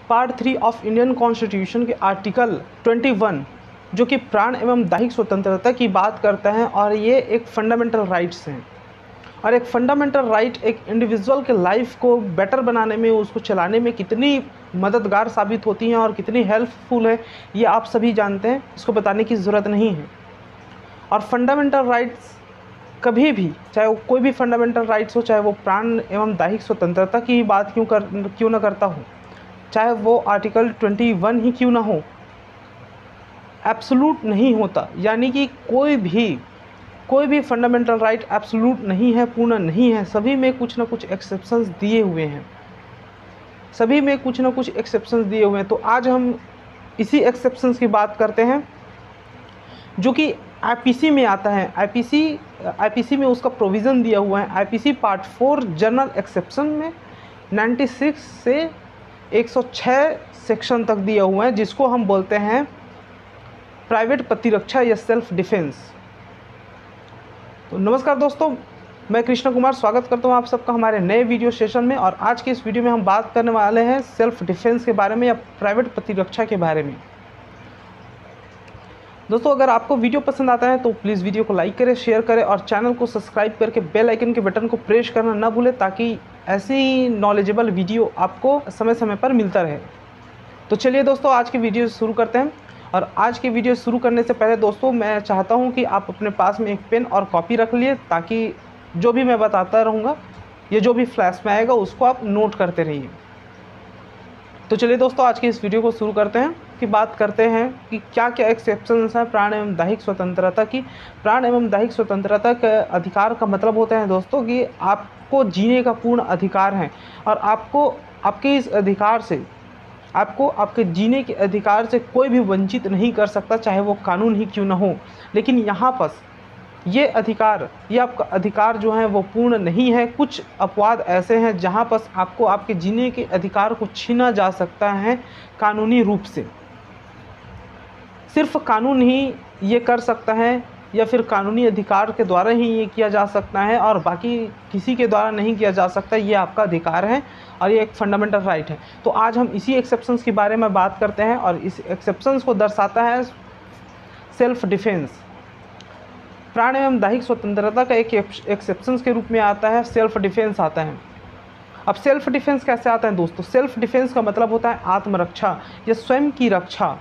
Part 3 of Indian constitution के article 21 जो कि प्राण एवं दैहिक स्वतंत्रता की बात करता है, और ये एक फंडामेंटल राइट्स हैं। और एक फंडामेंटल राइट एक इंडिविजुअल के लाइफ को बेटर बनाने में, उसको चलाने में कितनी मददगार साबित होती हैं और कितनी हेल्पफुल है, ये आप सभी जानते हैं, इसको बताने की ज़रूरत नहीं है। और फंडामेंटल राइट्स कभी भी, चाहे वो कोई भी फंडामेंटल राइट्स हो, चाहे वो प्राण एवं दैहिक स्वतंत्रता की बात क्यों ना करता हो, चाहे वो आर्टिकल 21 ही क्यों ना हो, एब्सोल्यूट नहीं होता। यानी कि कोई भी फंडामेंटल राइट एब्सोल्यूट नहीं है, पूर्ण नहीं है। सभी में कुछ ना कुछ एक्सेप्शंस दिए हुए हैं, सभी में कुछ ना कुछ एक्सेप्शंस दिए हुए हैं। तो आज हम इसी एक्सेप्शंस की बात करते हैं जो कि आईपीसी में आता है। आईपीसी में उसका प्रोविज़न दिया हुआ है। आईपीसी पार्ट 4 जनरल एक्सेप्शन में 96 से 106 सेक्शन तक दिया हुआ है, जिसको हम बोलते हैं प्राइवेट प्रतिरक्षा या सेल्फ डिफेंस। तो नमस्कार दोस्तों, मैं कृष्ण कुमार स्वागत करता हूं आप सबका हमारे नए वीडियो सेशन में। और आज के इस वीडियो में हम बात करने वाले हैं सेल्फ डिफेंस के बारे में या प्राइवेट प्रतिरक्षा के बारे में। दोस्तों, अगर आपको वीडियो पसंद आता है तो प्लीज़ वीडियो को लाइक करें, शेयर करें और चैनल को सब्सक्राइब करके बेल आइकन के बटन को प्रेस करना ना भूलें, ताकि ऐसी नॉलेजेबल वीडियो आपको समय समय पर मिलता रहे। तो चलिए दोस्तों, आज की वीडियो शुरू करते हैं। और आज की वीडियो शुरू करने से पहले दोस्तों, मैं चाहता हूं कि आप अपने पास में एक पेन और कॉपी रख लिए, ताकि जो भी मैं बताता रहूँगा, ये जो भी फ्लैश में आएगा उसको आप नोट करते रहिए। तो चलिए दोस्तों, आज की इस वीडियो को शुरू करते हैं कि बात करते हैं कि क्या क्या एक्सेप्शंस हैं प्राण एवं दैहिक स्वतंत्रता की। प्राण एवं दैहिक स्वतंत्रता के अधिकार का मतलब होता है दोस्तों कि आपको जीने का पूर्ण अधिकार है, और आपको आपके इस अधिकार से, आपको आपके जीने के अधिकार से कोई भी वंचित नहीं कर सकता, चाहे वो कानून ही क्यों ना हो। लेकिन यहाँ पर ये अधिकार, ये आपका अधिकार जो है वो पूर्ण नहीं है। कुछ अपवाद ऐसे हैं जहाँ पर आपको आपके जीने के अधिकार को छीना जा सकता है कानूनी रूप से। सिर्फ कानून ही ये कर सकता है, या फिर कानूनी अधिकार के द्वारा ही ये किया जा सकता है, और बाकी किसी के द्वारा नहीं किया जा सकता। ये आपका अधिकार है और ये एक फंडामेंटल राइट है। तो आज हम इसी एक्सेप्शंस के बारे में बात करते हैं, और इस एक्सेप्शंस को दर्शाता है सेल्फ डिफेंस। प्राण एवं दैहिक स्वतंत्रता का एक एक्सेप्शंस के रूप में आता है सेल्फ डिफेंस आता है। अब सेल्फ डिफेंस कैसे आता है दोस्तों? सेल्फ डिफेंस का मतलब होता है आत्मरक्षा या स्वयं की रक्षा,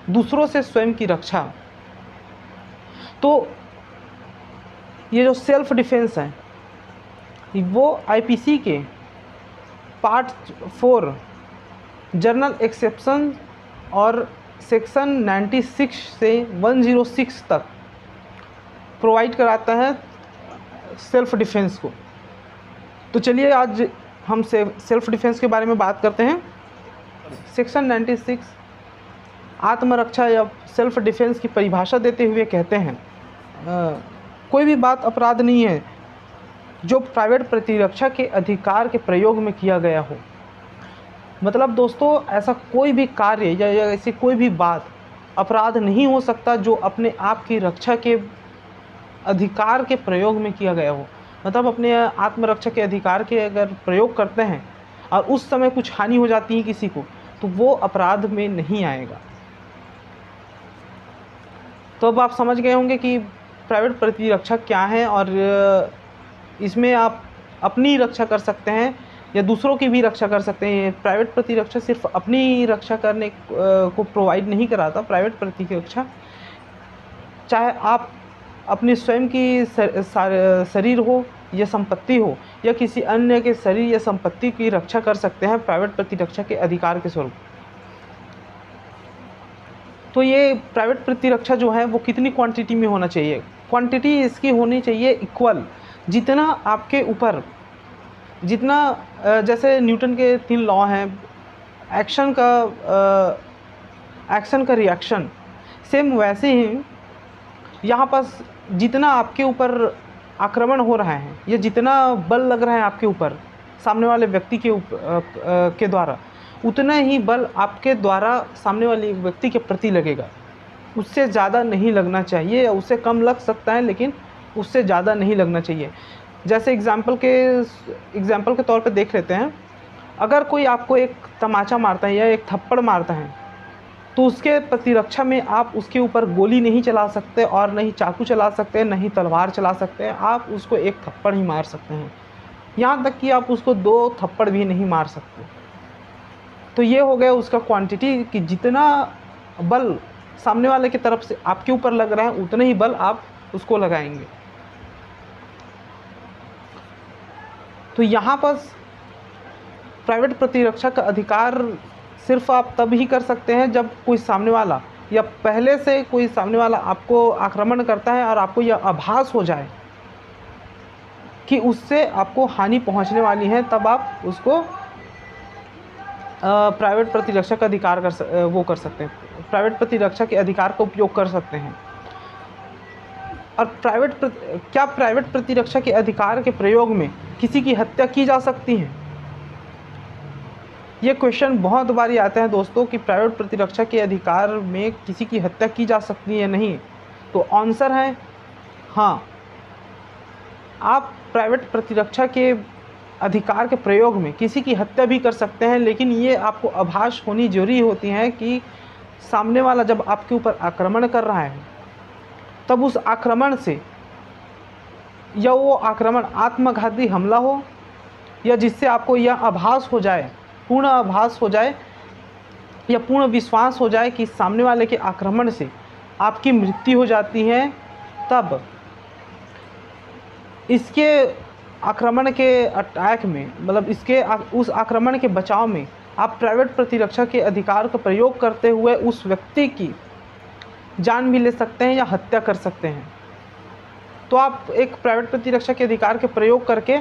दूसरों से स्वयं की रक्षा। तो ये जो सेल्फ डिफेंस है वो आईपीसी के पार्ट 4 जनरल एक्सेप्शन और सेक्शन 96 से 106 तक प्रोवाइड कराता है सेल्फ डिफेंस को। तो चलिए आज हम सेल्फ डिफेंस के बारे में बात करते हैं। सेक्शन 96 आत्मरक्षा या सेल्फ डिफेंस की परिभाषा देते हुए कहते हैं, कोई भी बात अपराध नहीं है जो प्राइवेट प्रतिरक्षा के अधिकार के प्रयोग में किया गया हो। मतलब दोस्तों, ऐसा कोई भी कार्य या ऐसी कोई भी बात अपराध नहीं हो सकता जो अपने आप की रक्षा के अधिकार के प्रयोग में किया गया हो। मतलब अपने आत्मरक्षा के अधिकार के अगर प्रयोग करते हैं और उस समय कुछ हानि हो जाती है किसी को, तो वो अपराध में नहीं आएगा। तो अब आप समझ गए होंगे कि प्राइवेट प्रतिरक्षा क्या है, और इसमें आप अपनी रक्षा कर सकते हैं या दूसरों की भी रक्षा कर सकते हैं। प्राइवेट प्रतिरक्षा सिर्फ अपनी रक्षा करने को प्रोवाइड नहीं कराता। प्राइवेट प्रतिरक्षा चाहे आप अपनी स्वयं की शरीर हो या संपत्ति हो, या किसी अन्य के शरीर या संपत्ति की रक्षा कर सकते हैं प्राइवेट प्रतिरक्षा के अधिकार के स्वरूप। तो ये प्राइवेट प्रतिरक्षा जो है वो कितनी क्वांटिटी में होना चाहिए? क्वांटिटी इसकी होनी चाहिए इक्वल, जितना आपके ऊपर, जितना जैसे न्यूटन के 3 लॉ हैं, एक्शन का रिएक्शन, सेम वैसे ही यहाँ पर जितना आपके ऊपर आक्रमण हो रहा है या जितना बल लग रहा है आपके ऊपर सामने वाले व्यक्ति के द्वारा, उतना ही बल आपके द्वारा सामने वाले व्यक्ति के प्रति लगेगा। उससे ज़्यादा नहीं लगना चाहिए, या उससे कम लग सकता है लेकिन उससे ज़्यादा नहीं लगना चाहिए। जैसे एग्जाम्पल के तौर पे देख लेते हैं, अगर कोई आपको एक तमाचा मारता है या एक थप्पड़ मारता है तो उसके प्रतिरक्षा में आप उसके ऊपर गोली नहीं चला सकते और नहीं चाकू चला सकते, नहीं तलवार चला सकते। आप उसको एक थप्पड़ ही मार सकते हैं, यहाँ तक कि आप उसको 2 थप्पड़ भी नहीं मार सकते। तो ये हो गया उसका क्वांटिटी कि जितना बल सामने वाले की तरफ से आपके ऊपर लग रहा है उतने ही बल आप उसको लगाएंगे। तो यहाँ पर प्राइवेट प्रतिरक्षा का अधिकार सिर्फ आप तब ही कर सकते हैं जब कोई सामने वाला या पहले से कोई सामने वाला आपको आक्रमण करता है और आपको यह आभास हो जाए कि उससे आपको हानि पहुंचने वाली है, तब आप उसको प्राइवेट प्रतिरक्षा का अधिकार कर सकते हैं, प्राइवेट प्रतिरक्षा के अधिकार का उपयोग कर सकते हैं। और क्या प्राइवेट प्रतिरक्षा के अधिकार के प्रयोग में किसी की हत्या की जा सकती है? ये क्वेश्चन बहुत बारी आता है दोस्तों कि प्राइवेट प्रतिरक्षा के अधिकार में किसी की हत्या की जा सकती है या नहीं। तो आंसर है हाँ, आप प्राइवेट प्रतिरक्षा के अधिकार के प्रयोग में किसी की हत्या भी कर सकते हैं, लेकिन ये आपको आभास होनी जरूरी होती है कि सामने वाला जब आपके ऊपर आक्रमण कर रहा है तब उस आक्रमण से या वो आक्रमण आत्मघाती हमला हो या जिससे आपको यह आभास हो जाए, पूर्ण आभास हो जाए या पूर्ण विश्वास हो जाए कि सामने वाले के आक्रमण से आपकी मृत्यु हो जाती है, तब इसके आक्रमण के अटैक में, मतलब इसके उस आक्रमण के बचाव में आप प्राइवेट प्रतिरक्षा के अधिकार का प्रयोग करते हुए उस व्यक्ति की जान भी ले सकते हैं या हत्या कर सकते हैं। तो आप एक प्राइवेट प्रतिरक्षा के अधिकार के प्रयोग करके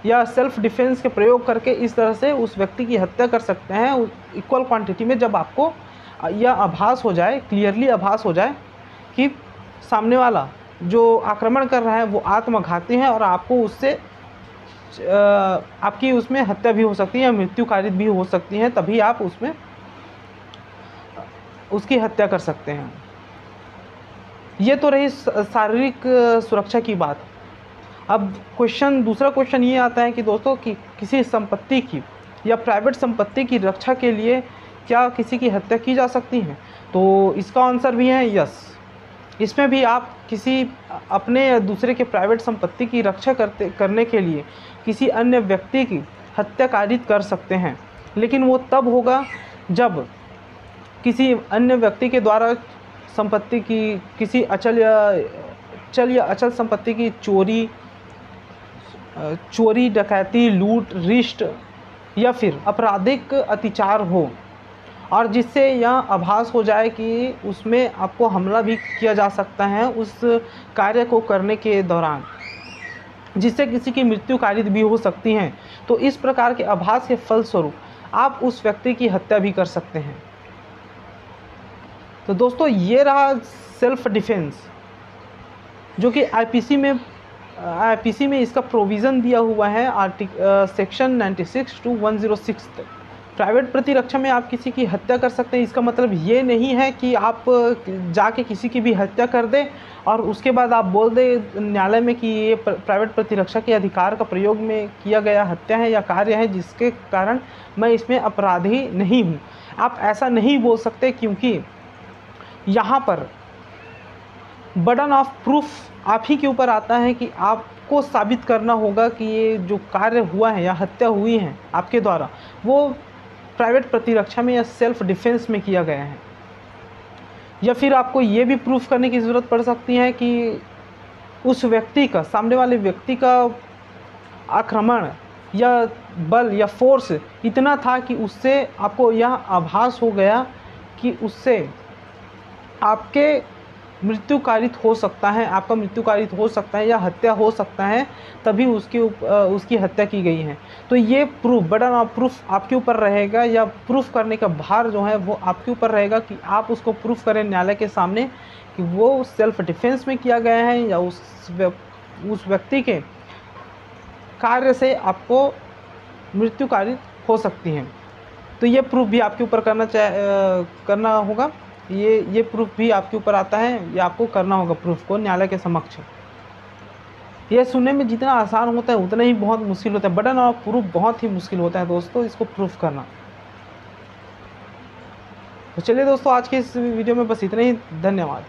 या सेल्फ डिफेंस के प्रयोग करके इस तरह से उस व्यक्ति की हत्या कर सकते हैं इक्वल क्वांटिटी में, जब आपको यह आभास हो जाए, क्लियरली आभास हो जाए कि सामने वाला जो आक्रमण कर रहा है वो आत्मघाती है और आपको उससे आपकी उसमें हत्या भी हो सकती है या मृत्यु कारित भी हो सकती है, तभी आप उसमें उसकी हत्या कर सकते हैं। ये तो रही शारीरिक सुरक्षा की बात। अब दूसरा क्वेश्चन ये आता है कि दोस्तों कि किसी संपत्ति की या प्राइवेट संपत्ति की रक्षा के लिए क्या किसी की हत्या की जा सकती है? तो इसका आंसर भी है यस। इसमें भी आप किसी अपने या दूसरे के प्राइवेट संपत्ति की रक्षा करने के लिए किसी अन्य व्यक्ति की हत्या कारित कर सकते हैं, लेकिन वो तब होगा जब किसी अन्य व्यक्ति के द्वारा संपत्ति की किसी चल या अचल संपत्ति की चोरी, डकैती, लूट, रिष्ट या फिर आपराधिक अत्याचार हो और जिससे यह आभास हो जाए कि उसमें आपको हमला भी किया जा सकता है उस कार्य को करने के दौरान, जिससे किसी की मृत्यु कारित भी हो सकती है। तो इस प्रकार के आभास के फलस्वरूप आप उस व्यक्ति की हत्या भी कर सकते हैं। तो दोस्तों ये रहा सेल्फ डिफेंस, जो कि आईपीसी में इसका प्रोविज़न दिया हुआ है सेक्शन 96 to 106 तक। प्राइवेट प्रतिरक्षा में आप किसी की हत्या कर सकते हैं। इसका मतलब ये नहीं है कि आप जाके किसी की भी हत्या कर दें और उसके बाद आप बोल दें न्यायालय में कि ये प्राइवेट प्रतिरक्षा के अधिकार का प्रयोग में किया गया हत्या है या कार्य है जिसके कारण मैं इसमें अपराधी नहीं हूँ। आप ऐसा नहीं बोल सकते, क्योंकि यहाँ पर बर्डन ऑफ प्रूफ आप ही के ऊपर आता है कि आपको साबित करना होगा कि ये जो कार्य हुआ है या हत्या हुई है आपके द्वारा वो प्राइवेट प्रतिरक्षा में या सेल्फ डिफेंस में किया गया है। या फिर आपको ये भी प्रूफ करने की ज़रूरत पड़ सकती है कि उस व्यक्ति का, सामने वाले व्यक्ति का आक्रमण या बल या फोर्स इतना था कि उससे आपको यह आभास हो गया कि उससे आपके मृत्यु कारित हो सकता है, आपका मृत्यु कारित हो सकता है या हत्या हो सकता है, तभी उसकी हत्या की गई है। तो ये प्रूफ, बर्डन ऑफ प्रूफ आपके ऊपर रहेगा या प्रूफ करने का भार जो है वो आपके ऊपर रहेगा कि आप उसको प्रूफ करें न्यायालय के सामने कि वो सेल्फ डिफेंस में किया गया है या उस व्यक्ति के कार्य से आपको मृत्यु कारित हो सकती है। तो ये प्रूफ भी आपके ऊपर करना होगा। ये प्रूफ भी आपके ऊपर आता है, ये आपको करना होगा प्रूफ को न्यायालय के समक्ष। यह सुनने में जितना आसान होता है उतना ही बहुत मुश्किल होता है। बटन और प्रूफ बहुत ही मुश्किल होता है दोस्तों, इसको प्रूफ करना। तो चलिए दोस्तों, आज के इस वीडियो में बस इतना ही। धन्यवाद।